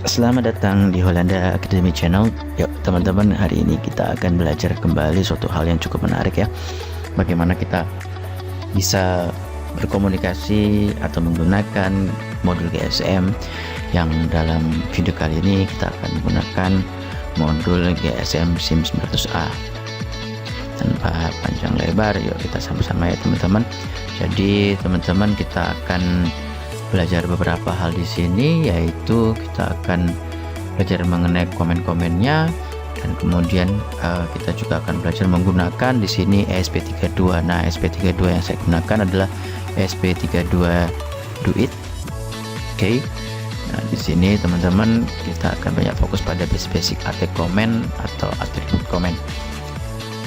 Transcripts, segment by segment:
Selamat datang di Holanda Academy Channel. Yuk teman-teman, hari ini kita akan belajar kembali suatu hal yang cukup menarik ya. Bagaimana kita bisa berkomunikasi atau menggunakan modul GSM, yang dalam video kali ini kita akan menggunakan modul GSM SIM 900A. Tanpa panjang lebar, yuk kita sama-sama ya teman-teman. Jadi teman-teman, kita akan belajar beberapa hal di sini, yaitu kita akan belajar mengenai komen-komennya, dan kemudian kita juga akan belajar menggunakan di sini ESP32. Nah, ESP32 yang saya gunakan adalah ESP32 Duit. Oke. Nah, di sini teman-teman kita akan banyak fokus pada basic AT comment atau attribute comment.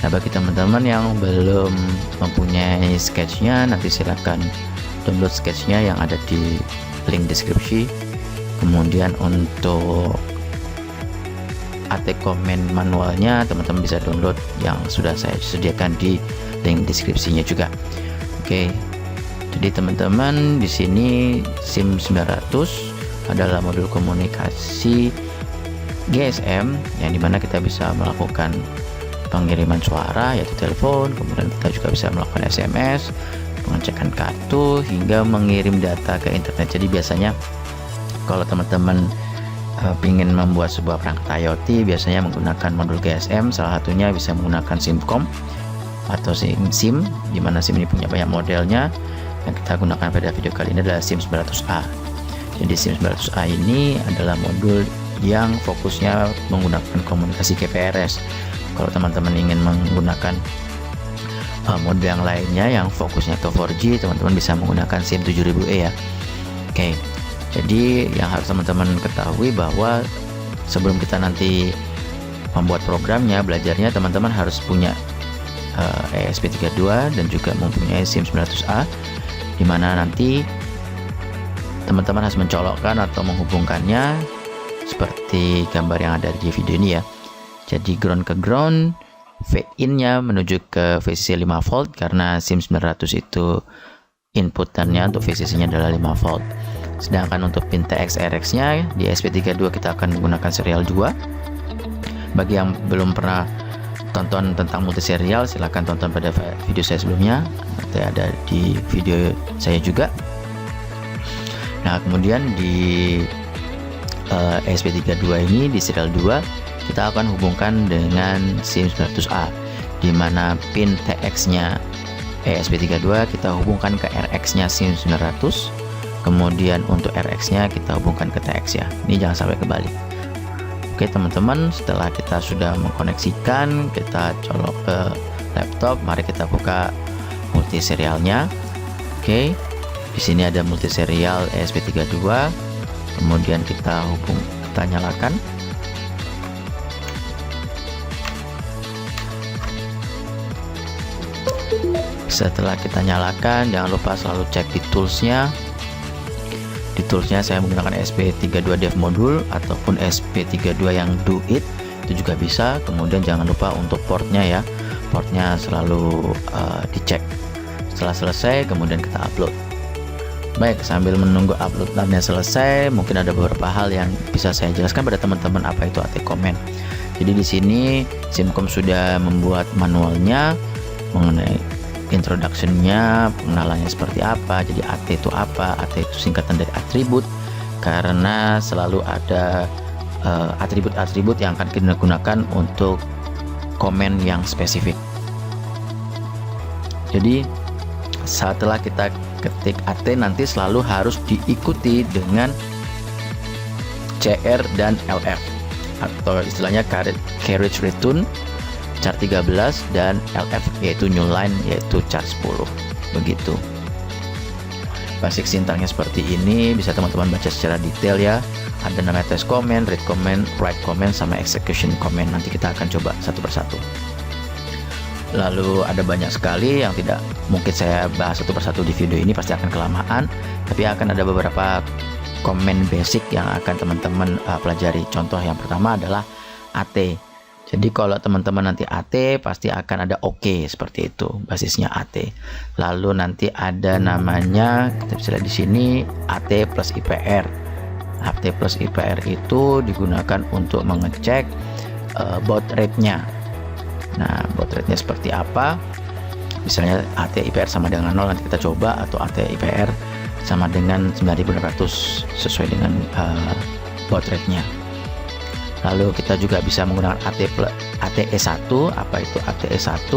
Nah, bagi teman-teman yang belum mempunyai sketchnya, nanti silakan download sketchnya yang ada di link deskripsi. Kemudian untuk AT comment manualnya teman-teman bisa download yang sudah saya sediakan di link deskripsinya juga. Oke. Jadi teman-teman, di sini SIM 900 adalah modul komunikasi GSM yang dimana kita bisa melakukan pengiriman suara yaitu telepon, kemudian kita juga bisa melakukan SMS, pengecekan kartu, hingga mengirim data ke internet. Jadi biasanya kalau teman-teman ingin membuat sebuah perangkat IoT, biasanya menggunakan modul GSM. Salah satunya bisa menggunakan SIMCOM atau SIM, di mana SIM ini punya banyak modelnya. Yang kita gunakan pada video kali ini adalah SIM 900A. Jadi SIM 900A ini adalah modul yang fokusnya menggunakan komunikasi GPRS. Kalau teman-teman ingin menggunakan mode yang lainnya yang fokusnya ke 4G, teman-teman bisa menggunakan SIM 7000E ya. Oke. Jadi yang harus teman-teman ketahui bahwa sebelum kita nanti membuat programnya, belajarnya teman-teman harus punya ESP32 dan juga mempunyai SIM 900A, di mana nanti teman-teman harus mencolokkan atau menghubungkannya seperti gambar yang ada di video ini ya. Jadi ground ke ground, V-in-nya menuju ke VCC 5 volt karena SIM 900 itu inputannya untuk VCC-nya adalah 5 volt. Sedangkan untuk pin TX RX-nya di ESP32 kita akan menggunakan serial 2. Bagi yang belum pernah tonton tentang multi serial, silahkan tonton pada video saya sebelumnya, nanti ada di video saya juga. Nah, kemudian di ESP32 ini di serial 2 kita akan hubungkan dengan SIM 900A, di mana pin TX-nya ESP32 kita hubungkan ke RX-nya SIM 900. Kemudian untuk RX-nya kita hubungkan ke TX ya. Ini jangan sampai kebalik. Oke teman-teman, setelah kita sudah mengkoneksikan, kita colok ke laptop. Mari kita buka multi serialnya. Oke, di sini ada multi serial ESP32. Kemudian kita nyalakan. Setelah kita nyalakan, jangan lupa selalu cek di toolsnya. Di toolsnya saya menggunakan ESP32 Dev Module ataupun ESP32 yang Do It, itu juga bisa. Kemudian jangan lupa untuk portnya ya, portnya selalu dicek. Setelah selesai, kemudian kita upload. Baik, sambil menunggu uploadannya selesai, mungkin ada beberapa hal yang bisa saya jelaskan pada teman-teman apa itu AT comment. Jadi di sini SIMCOM sudah membuat manualnya mengenai introduction-nya, pengenalannya seperti apa. Jadi AT itu apa? AT itu singkatan dari atribut, karena selalu ada atribut-atribut yang akan kita gunakan untuk komen yang spesifik. Jadi setelah kita ketik AT, nanti selalu harus diikuti dengan CR dan LF, atau istilahnya carriage return, char 13, dan LF yaitu new line yaitu char 10. Begitu. Basic sintaknya seperti ini, bisa teman-teman baca secara detail ya. Ada namanya test comment, read comment, write comment, sama execution comment. Nanti kita akan coba satu persatu. Lalu ada banyak sekali yang tidak mungkin saya bahas satu persatu di video ini, pasti akan kelamaan. Tapi akan ada beberapa komen basic yang akan teman-teman pelajari. Contoh yang pertama adalah AT. Jadi kalau teman-teman nanti AT, pasti akan ada OK seperti itu, basisnya AT. Lalu nanti ada namanya, kita bisa lihat di sini, AT plus IPR. HT plus IPR itu digunakan untuk mengecek baud rate-nya. Nah, baud rate-nya seperti apa? Misalnya HT IPR sama dengan 0, nanti kita coba, atau HT IPR sama dengan 9600 sesuai dengan baud rate-nya. Lalu kita juga bisa menggunakan ATE1. Apa itu ATE1?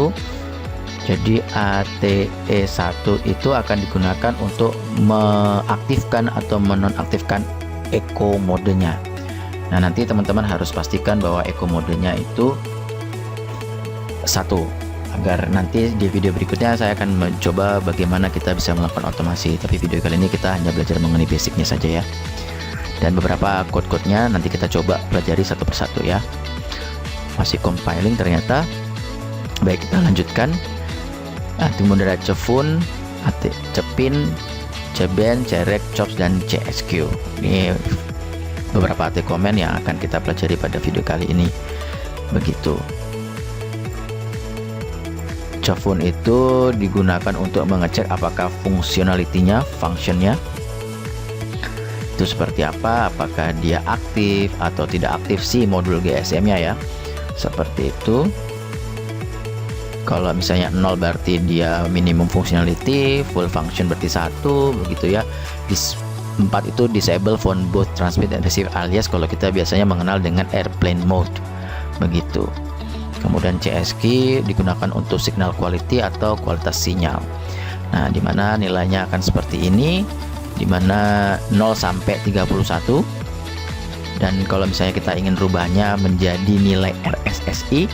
Jadi ATE1 itu akan digunakan untuk mengaktifkan atau menonaktifkan eco modenya. Nah, nanti teman-teman harus pastikan bahwa eco modenya itu 1, agar nanti di video berikutnya saya akan mencoba bagaimana kita bisa melakukan otomasi. Tapi video kali ini kita hanya belajar mengenai basicnya saja ya. Dan beberapa code-codenya nanti kita coba pelajari satu persatu ya. Masih compiling ternyata. Baik, kita lanjutkan. Anti-moderat Cefun, Cepin, Ceben, Cerek, Chops, dan CSQ. Ini beberapa AT komen yang akan kita pelajari pada video kali ini. Begitu. Cefun itu digunakan untuk mengecek apakah fungsionalitinya, functionnya itu seperti apa, apakah dia aktif atau tidak aktif si modul GSM-nya ya. Seperti itu. Kalau misalnya 0 berarti dia minimum functionality, full function berarti 1, begitu ya. 4 itu disable phone both transmit and receive, alias kalau kita biasanya mengenal dengan airplane mode. Begitu. Kemudian CSQ digunakan untuk signal quality atau kualitas sinyal. Nah, dimana nilainya akan seperti ini, dimana 0 sampai 31. Dan kalau misalnya kita ingin rubahnya menjadi nilai RSSI,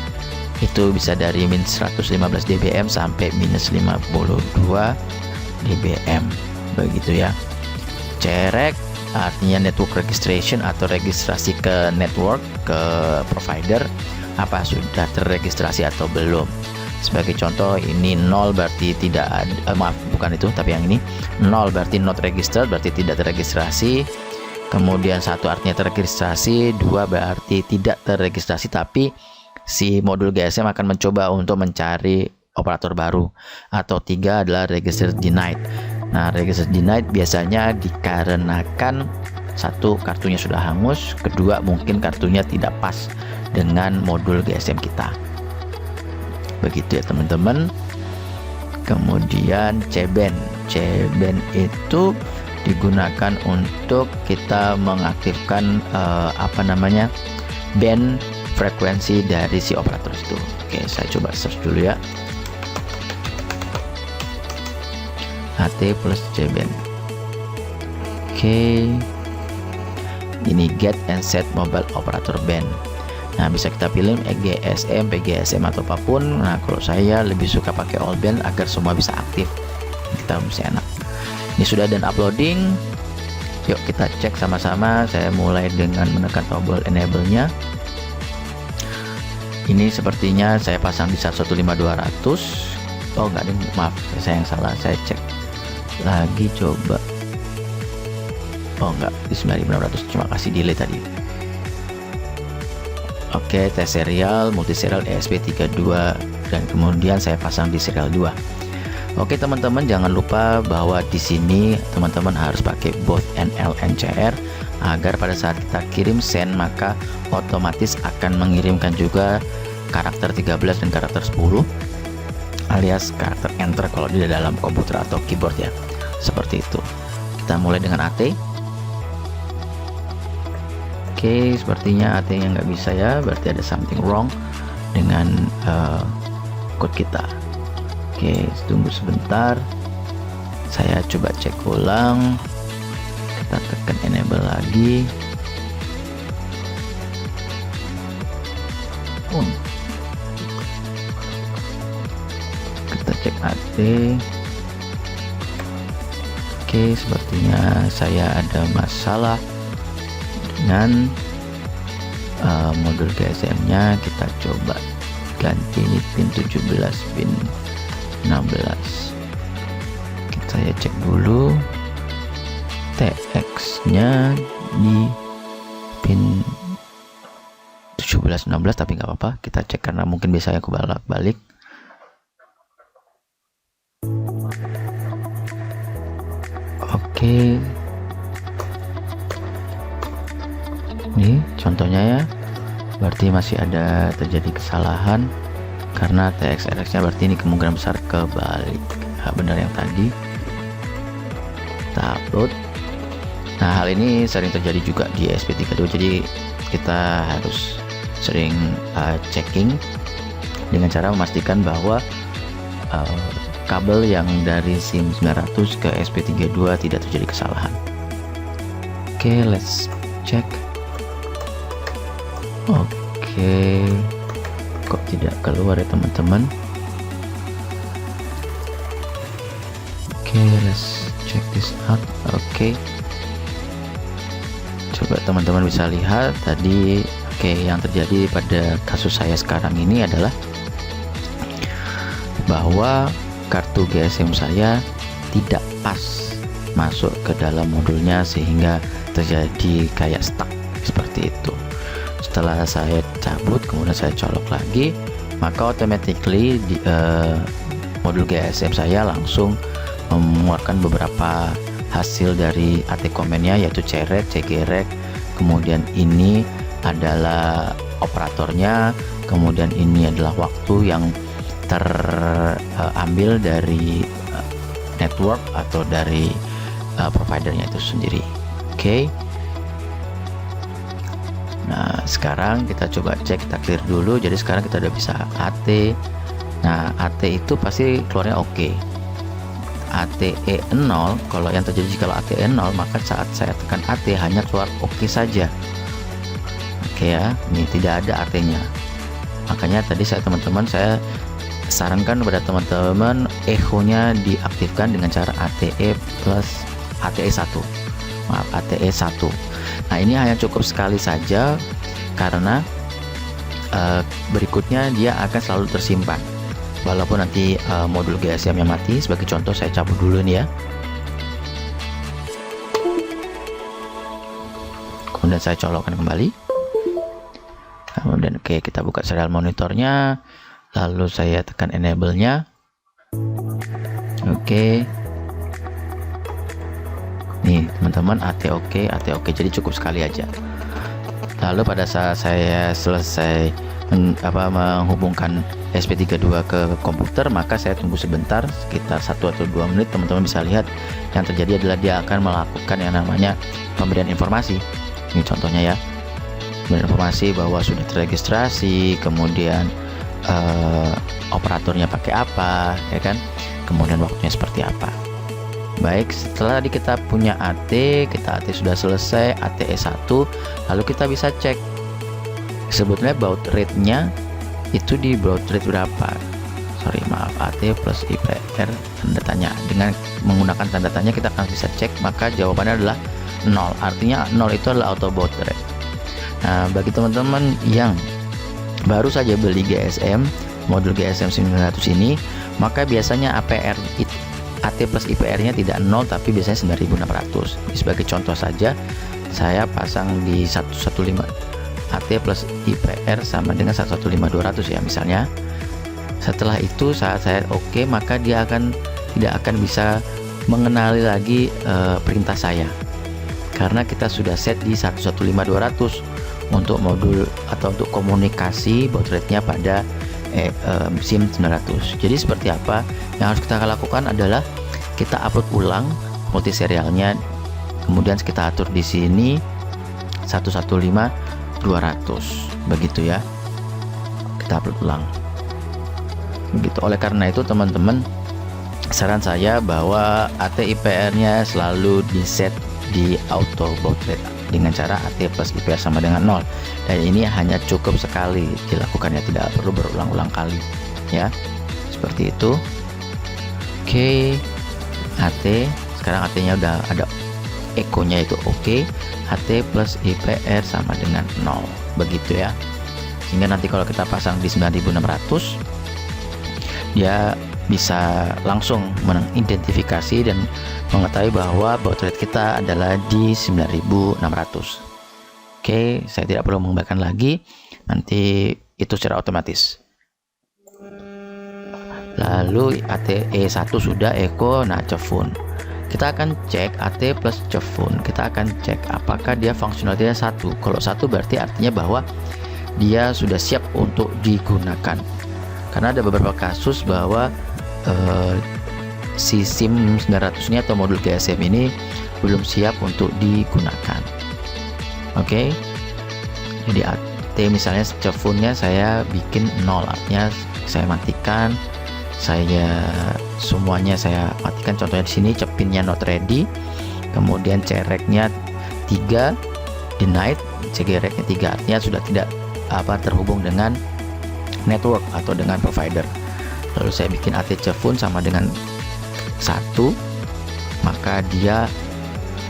itu bisa dari min 115 dBm sampai minus 52 dBm. Begitu ya. Cerek artinya network registration atau registrasi ke network, ke provider, apa sudah terregistrasi atau belum. Sebagai contoh, ini 0 berarti tidak ada, maaf bukan itu, tapi yang ini 0 berarti not registered, berarti tidak terregistrasi. Kemudian 1 artinya terregistrasi, 2 berarti tidak terregistrasi tapi si modul GSM akan mencoba untuk mencari operator baru, atau 3 adalah register denied. Nah, register denied biasanya dikarenakan 1, kartunya sudah hangus, kedua mungkin kartunya tidak pas dengan modul GSM kita. Begitu ya teman-teman. Kemudian Ceben itu digunakan untuk kita mengaktifkan band frekuensi dari si operator itu. Oke, saya coba search dulu ya. HT plus Ceben. Oke. Ini get and set mobile operator band. Nah, bisa kita pilih GSM, PGSM atau apapun. Nah, kalau saya lebih suka pakai all band agar semua bisa aktif. Kita bisa enak. Ini sudah dan uploading. Yuk kita cek sama-sama. Saya mulai dengan menekan tombol enable-nya. Ini sepertinya saya pasang di 115.200. Oh enggak, maaf, saya yang salah. Saya cek lagi coba. Oh enggak, di 9600. Cuma kasih delay tadi. Oke, tes serial, multi serial ESP32, dan kemudian saya pasang di serial 2. Oke teman-teman, jangan lupa bahwa di sini teman-teman harus pakai both NL and CR agar pada saat kita kirim send maka otomatis akan mengirimkan juga karakter 13 dan karakter 10, alias karakter enter kalau di dalam komputer atau keyboard ya. Seperti itu. Kita mulai dengan AT. Oke, sepertinya AT nya nggak bisa ya, berarti ada something wrong dengan code kita. Oke, tunggu sebentar, saya coba cek ulang. Kita tekan enable lagi. Kita cek AT. Oke, sepertinya saya ada masalah dengan modul GSM nya. Kita coba ganti ini pin 17 pin 16. Saya cek dulu TX nya di pin 17 16, tapi nggak apa-apa, kita cek karena mungkin biasanya aku balik. Oke. contohnya ya, berarti masih ada terjadi kesalahan karena TXRX nya berarti ini kemungkinan besar kebalik. Nah, benar yang tadi kita upload. Nah, hal ini sering terjadi juga di ESP32, jadi kita harus sering checking dengan cara memastikan bahwa kabel yang dari SIM 900 ke ESP32 tidak terjadi kesalahan. Oke, let's check. Oke, kok tidak keluar ya teman-teman? Oke, let's check this out. Oke, coba teman-teman bisa lihat tadi. Oke, yang terjadi pada kasus saya sekarang ini adalah bahwa kartu GSM saya tidak pas masuk ke dalam modulnya sehingga terjadi kayak stuck seperti itu. Setelah saya cabut kemudian saya colok lagi, maka automatically modul GSM saya langsung mengeluarkan beberapa hasil dari AT komennya, yaitu CREG, CGREG, kemudian ini adalah operatornya, kemudian ini adalah waktu yang terambil dari network atau dari providernya itu sendiri. Oke. Nah, sekarang kita coba cek, kita clear dulu. Jadi sekarang kita udah bisa AT. Nah, AT itu pasti keluarnya oke. ATE 0, kalau yang terjadi kalau ATE 0, maka saat saya tekan AT hanya keluar oke saja. Oke ya, ini tidak ada artinya. Makanya tadi saya sarankan kepada teman-teman echo-nya diaktifkan dengan cara ATE plus ATE 1. Maaf, ATE 1. Nah, ini hanya cukup sekali saja karena berikutnya dia akan selalu tersimpan. Walaupun nanti modul GSM-nya mati, sebagai contoh saya cabut dulu nih ya. Kemudian saya colokkan kembali. Kemudian oke, kita buka serial monitornya, lalu saya tekan enable-nya. Oke. Nih teman-teman, AT oke, jadi cukup sekali aja. Lalu pada saat saya selesai menghubungkan ESP32 ke komputer, maka saya tunggu sebentar, sekitar 1 atau 2 menit. Teman-teman bisa lihat yang terjadi adalah dia akan melakukan yang namanya pemberian informasi. Ini contohnya ya, pemberian informasi bahwa sudah terregistrasi, kemudian operatornya pakai apa, ya kan, kemudian waktunya seperti apa. Baik, setelah kita punya AT, kita AT sudah selesai, ATE 1, lalu kita bisa cek sebetulnya baud rate-nya itu di baud rate berapa. AT plus IPR tanda tanya. Dengan menggunakan tanda tanya kita akan bisa cek, maka jawabannya adalah 0. Artinya 0 itu adalah auto baud rate. Nah, bagi teman-teman yang baru saja beli GSM, modul GSM 900 ini, maka biasanya APR AT plus IPR-nya tidak 0 tapi biasanya 9600. Sebagai contoh saja, saya pasang di 115 AT plus IPR sama dengan 115200 ya misalnya. Setelah itu saat saya oke, maka dia tidak akan bisa mengenali lagi perintah saya, karena kita sudah set di 115200 untuk modul atau untuk komunikasi baud rate-nya pada SIM 900. Jadi seperti apa yang harus kita lakukan adalah kita upload ulang multi serialnya, kemudian kita atur di sini 115200 begitu ya, kita upload ulang begitu. Oleh karena itu teman-teman, saran saya bahwa AT IPR-nya selalu di set di auto baud rate dengan cara AT plus IPR sama dengan 0, dan ini hanya cukup sekali dilakukan ya, tidak perlu berulang-ulang kali ya, seperti itu. Oke, AT sekarang AT-nya udah ada echo-nya itu oke. AT plus IPR sama dengan 0 begitu ya, sehingga nanti kalau kita pasang di 9600 dia bisa langsung mengidentifikasi dan mengetahui bahwa baud rate kita adalah di 9600. Oke, saya tidak perlu mengembangkan lagi, nanti itu secara otomatis. Lalu ATE 1 sudah echo, nah Cefun. kita akan cek AT plus Cefun. Kita akan cek apakah dia fungsionalnya 1. Kalau 1 berarti artinya bahwa dia sudah siap untuk digunakan. Karena ada beberapa kasus bahwa si SIM 900 ini atau modul GSM ini belum siap untuk digunakan. Oke. Jadi AT misalnya Cefunnya saya bikin 0, artinya saya matikan. Semuanya saya matikan. Contohnya di sini cepinnya not ready, kemudian cereknya 3 denied, cereknya 3 artinya sudah tidak terhubung dengan network atau dengan provider. Lalu saya bikin AT Cefun sama dengan 1, maka dia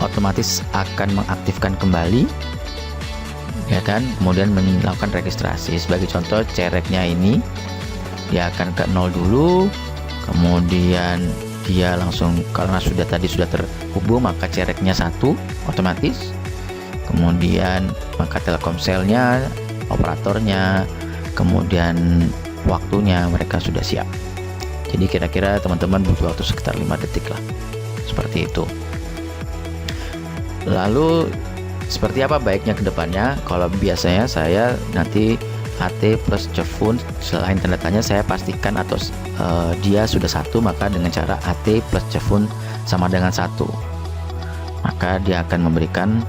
otomatis akan mengaktifkan kembali, ya kan, kemudian melakukan registrasi. Sebagai contoh, cereknya ini dia akan ke 0 dulu, kemudian dia langsung, karena tadi sudah terhubung, maka cereknya 1 otomatis, kemudian maka Telkomselnya, operatornya, kemudian waktunya mereka sudah siap. Jadi kira-kira teman-teman butuh waktu sekitar 5 detik lah, seperti itu. Lalu seperti apa baiknya ke depannya? Kalau biasanya saya nanti AT plus Cefun, selain tanda tanya saya pastikan atau dia sudah 1, maka dengan cara AT plus Cefun sama dengan 1, maka dia akan memberikan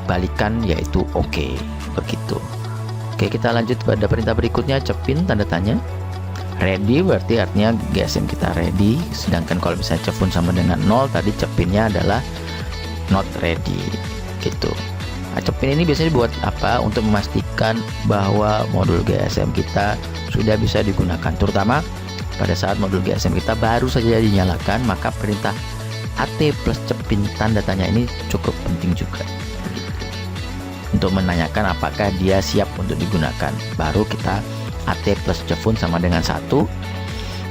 balikan yaitu oke, begitu. Oke, kita lanjut pada perintah berikutnya, cepin tanda tanya. Ready berarti artinya GSM kita ready, sedangkan kalau misalnya Cefun sama dengan 0, tadi cepinnya adalah not ready, gitu. Nah, cepin ini biasanya buat apa? Untuk memastikan bahwa modul GSM kita sudah bisa digunakan, terutama pada saat modul GSM kita baru saja dinyalakan, maka perintah AT plus cepin tanda tanya ini cukup penting juga, untuk menanyakan apakah dia siap untuk digunakan. Baru kita AT plus Cefun sama dengan 1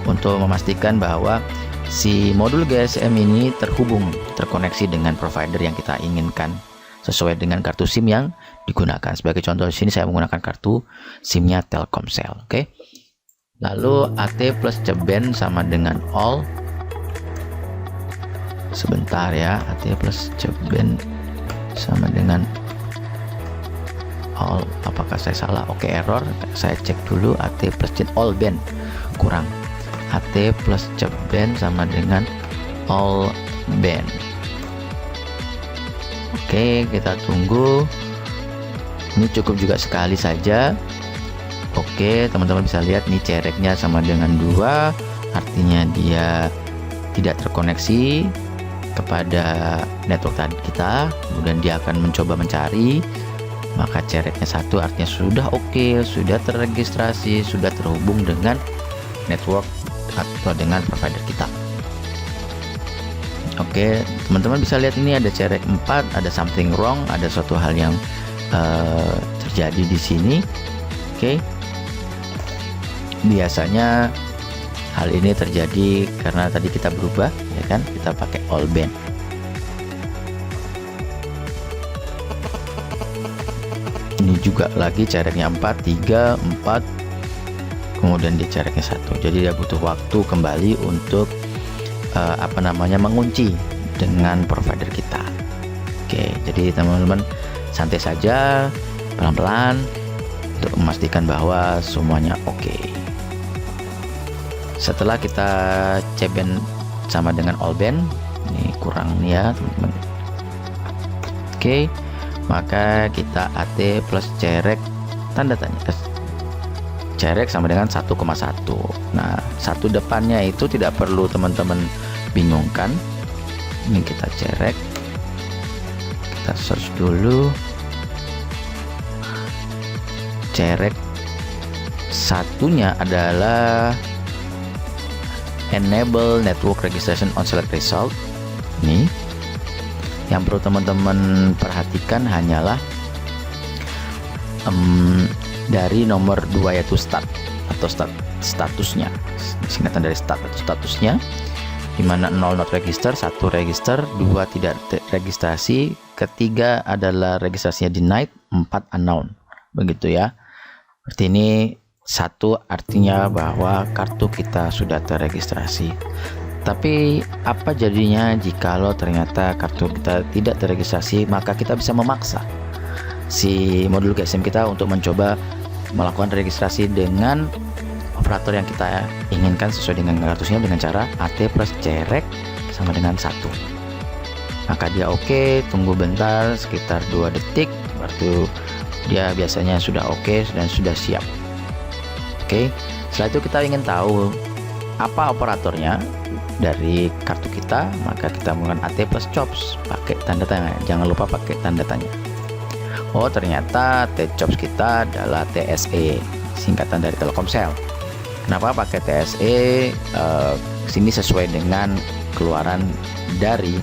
untuk memastikan bahwa si modul GSM ini terkoneksi dengan provider yang kita inginkan sesuai dengan kartu SIM yang digunakan. Sebagai contoh di sini saya menggunakan kartu SIM-nya Telkomsel. Oke. Lalu AT plus Ceben sama dengan all. Sebentar ya, AT plus Ceben sama dengan all. Apakah saya salah? Oke, error. Saya cek dulu. AT plus all band kurang. AT plus Ceben sama dengan all band. Oke, kita tunggu. Ini cukup juga sekali saja. Oke, teman-teman bisa lihat nih cereknya sama dengan 2, artinya dia tidak terkoneksi kepada network tadi kita. Kemudian dia akan mencoba mencari, maka cereknya 1 artinya sudah oke, sudah terregistrasi, sudah terhubung dengan network atau dengan provider kita. Oke, teman-teman bisa lihat ini ada cerek 4, ada something wrong, ada suatu hal yang terjadi di sini. Oke, biasanya hal ini terjadi karena tadi kita berubah, ya kan, kita pakai all band. Ini juga lagi cereknya 4, 3, 4, kemudian di cereknya 1. Jadi dia butuh waktu kembali untuk mengunci dengan provider kita. Oke, jadi teman-teman santai saja, pelan-pelan untuk memastikan bahwa semuanya oke. Setelah kita ceben sama dengan all band, ini kurang ya teman-teman. Oke, maka kita AT plus cerek tanda tanya. Cerek sama dengan 1,1. Nah, 1 depannya itu tidak perlu teman-teman bingungkan. Ini kita cerek, kita search dulu. Cerek satunya adalah enable network registration on select result. Ini yang perlu teman-teman perhatikan hanyalah dari nomor 2 yaitu start atau statusnya, singkatan dari start atau statusnya, dimana 0 not register, 1 register, 2 tidak registrasi, ketiga adalah registrasinya denied, 4 unknown, begitu ya. Seperti ini 1 artinya bahwa kartu kita sudah terregistrasi. Tapi apa jadinya jikalau ternyata kartu kita tidak terregistrasi? Maka kita bisa memaksa si modul GSM kita untuk mencoba melakukan registrasi dengan operator yang kita inginkan sesuai dengan kartunya dengan cara AT plus cerek sama dengan 1. Maka dia oke, tunggu bentar sekitar 2 detik, baru dia biasanya sudah oke dan sudah siap. Oke, setelah itu kita ingin tahu apa operatornya dari kartu kita, maka kita menggunakan AT plus chops pakai tanda tanya. Jangan lupa pakai tanda tanya. Oh, ternyata T-chops kita adalah TSE, singkatan dari Telkomsel. Kenapa pakai TSE? Sini sesuai dengan keluaran dari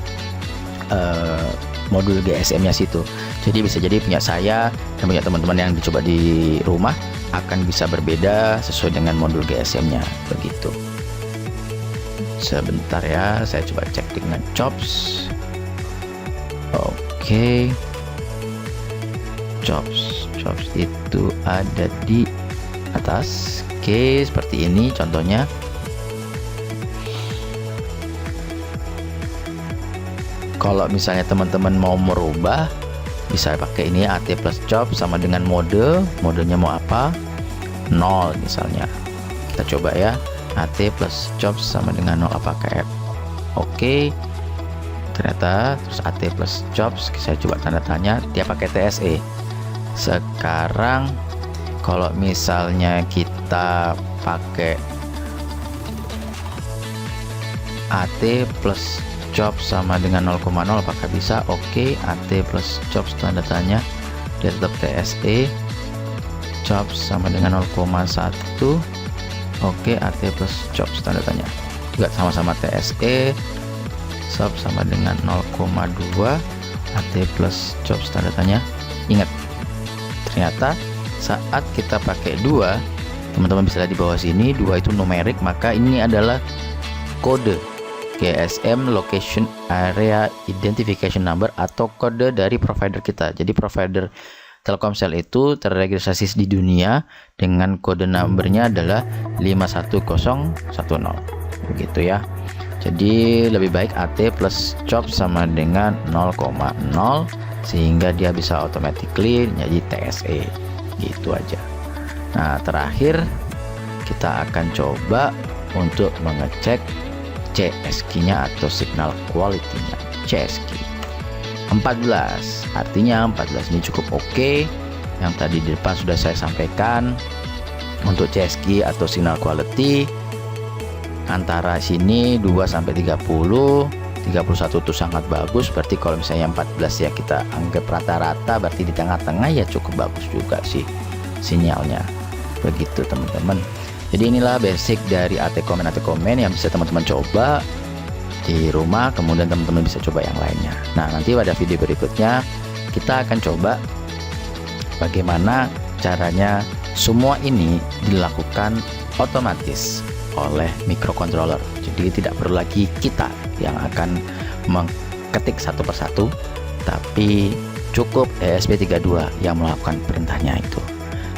modul GSM-nya situ. Jadi bisa jadi punya saya dan punya teman-teman yang dicoba di rumah akan bisa berbeda sesuai dengan modul GSM-nya, begitu. Sebentar ya, saya coba cek dengan chops. Oke. Chops itu ada di atas. Oke, seperti ini contohnya. Kalau misalnya teman-teman mau merubah, bisa pakai ini AT plus chops sama dengan modenya mau apa? 0 misalnya. Kita coba ya. AT plus chops sama dengan 0 apakah F? Oke. Ternyata terus AT plus chops, saya coba tanda tanya, dia pakai TSE. Sekarang kalau misalnya kita pakai AT plus chops sama dengan 0,0 apakah bisa? Oke, AT plus chops tanda tanya, dia tetap TSE. Chops sama dengan 0,1. Oke, AT plus chops tanda tanya juga sama-sama TSE. Chops sama dengan 0,2. AT plus chops tanda tanya. Ingat, ternyata saat kita pakai 2, teman-teman bisa lihat di bawah sini, 2 itu numerik, maka ini adalah kode GSM Location Area Identification Number atau kode dari provider kita. Jadi provider Telkomsel itu terregistrasi di dunia dengan kode numbernya adalah 51010, begitu ya. Jadi lebih baik AT plus chops sama dengan 0,0 sehingga dia bisa automatically jadi TSE, gitu aja. Nah, terakhir kita akan coba untuk mengecek CSK-nya atau signal quality-nya. CSK 14, artinya 14 ini cukup oke. Yang tadi di depan sudah saya sampaikan. Untuk CSK atau signal quality antara sini 2 sampai 30. 31 itu sangat bagus, berarti kalau misalnya 14 ya kita anggap rata-rata, berarti di tengah-tengah ya cukup bagus juga sih sinyalnya, begitu teman-teman. Jadi inilah basic dari AT komen yang bisa teman-teman coba di rumah, kemudian teman-teman bisa coba yang lainnya. Nah, nanti pada video berikutnya kita akan coba bagaimana caranya semua ini dilakukan otomatis oleh microcontroller. Jadi tidak perlu lagi kita yang akan mengetik satu persatu, tapi cukup ESP32 yang melakukan perintahnya itu.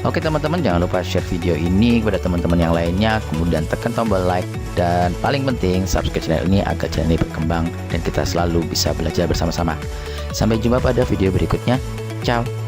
Oke teman-teman, jangan lupa share video ini kepada teman-teman yang lainnya, kemudian tekan tombol like, dan paling penting subscribe channel ini agar channel ini berkembang dan kita selalu bisa belajar bersama-sama. Sampai jumpa pada video berikutnya. Ciao.